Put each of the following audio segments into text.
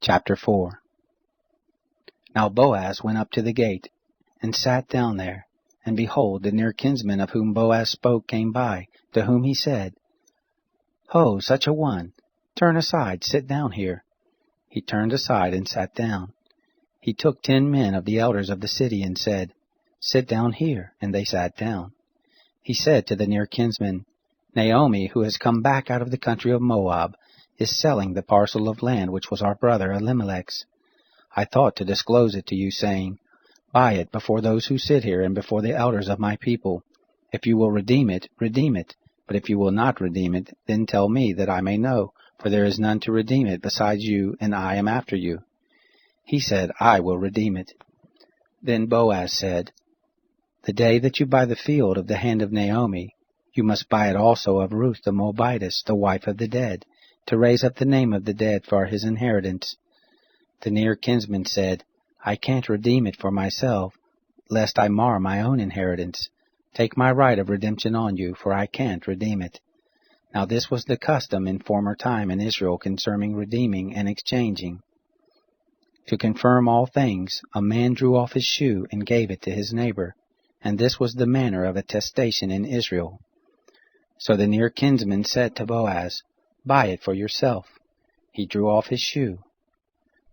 Chapter 4. Now Boaz went up to the gate, and sat down there. And behold, the near kinsman of whom Boaz spoke came by, to whom he said, Ho, such a one, turn aside, sit down here. He turned aside and sat down. He took 10 men of the elders of the city, and said, Sit down here, and they sat down. He said to the near kinsman, Naomi, who has come back out of the country of Moab, is selling the parcel of land which was our brother Elimelech's. I thought to disclose it to you, saying, Buy it before those who sit here and before the elders of my people. If you will redeem it, redeem it. But if you will not redeem it, then tell me, that I may know, for there is none to redeem it besides you, and I am after you. He said, I will redeem it. Then Boaz said, The day that you buy the field of the hand of Naomi, you must buy it also of Ruth the Moabitess, the wife of the dead, to raise up the name of the dead for his inheritance. The near kinsman said, I can't redeem it for myself, lest I mar my own inheritance. Take my right of redemption on you, for I can't redeem it. Now this was the custom in former time in Israel concerning redeeming and exchanging. To confirm all things, a man drew off his shoe and gave it to his neighbor, and this was the manner of attestation in Israel. So the near kinsman said to Boaz, Buy it for yourself. He drew off his shoe.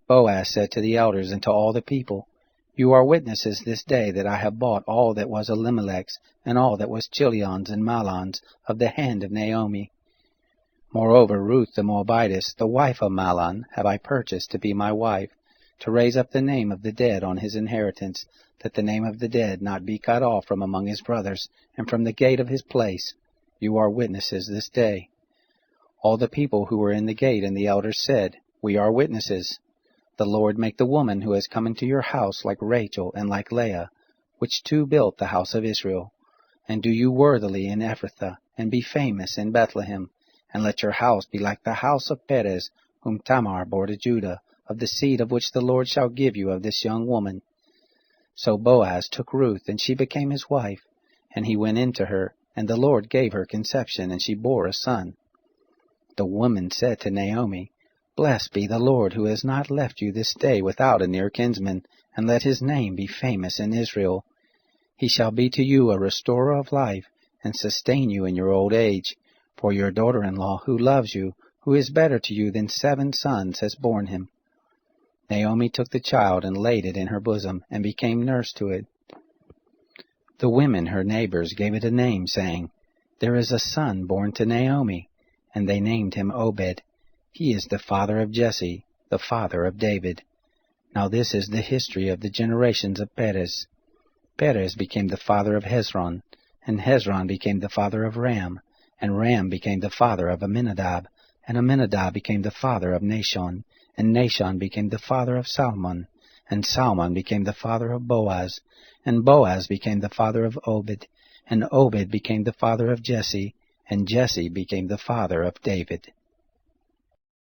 Boaz said to the elders and to all the people, You are witnesses this day that I have bought all that was Elimelech's, and all that was Chilion's and Mahlon's, of the hand of Naomi. Moreover, Ruth the Moabitess, the wife of Mahlon, have I purchased to be my wife, to raise up the name of the dead on his inheritance, that the name of the dead not be cut off from among his brothers, and from the gate of his place. You are witnesses this day. All the people who were in the gate and the elders said, We are witnesses. The Lord make the woman who has come into your house like Rachel and like Leah, which two built the house of Israel. And do you worthily in Ephrathah, and be famous in Bethlehem, and let your house be like the house of Perez, whom Tamar bore to Judah, of the seed of which the Lord shall give you of this young woman. So Boaz took Ruth, and she became his wife, and he went in to her, and the Lord gave her conception, and she bore a son. The woman said to Naomi, Blessed be the Lord, who has not left you this day without a near kinsman, and let his name be famous in Israel. He shall be to you a restorer of life, and sustain you in your old age. For your daughter-in-law, who loves you, who is better to you than 7 sons, has borne him. Naomi took the child and laid it in her bosom, and became nurse to it. The women, her neighbors, gave it a name, saying, There is a son born to Naomi. And they named him Obed. He is the father of Jesse, the father of David. Now this is the history of the generations of Perez. Perez became the father of Hezron, and Hezron became the father of Ram, and Ram became the father of Amminadab, and Amminadab became the father of Nahshon, and Nahshon became the father of Salmon, and Salmon became the father of Boaz, and Boaz became the father of Obed, and Obed became the father of Jesse, and Jesse became the father of David.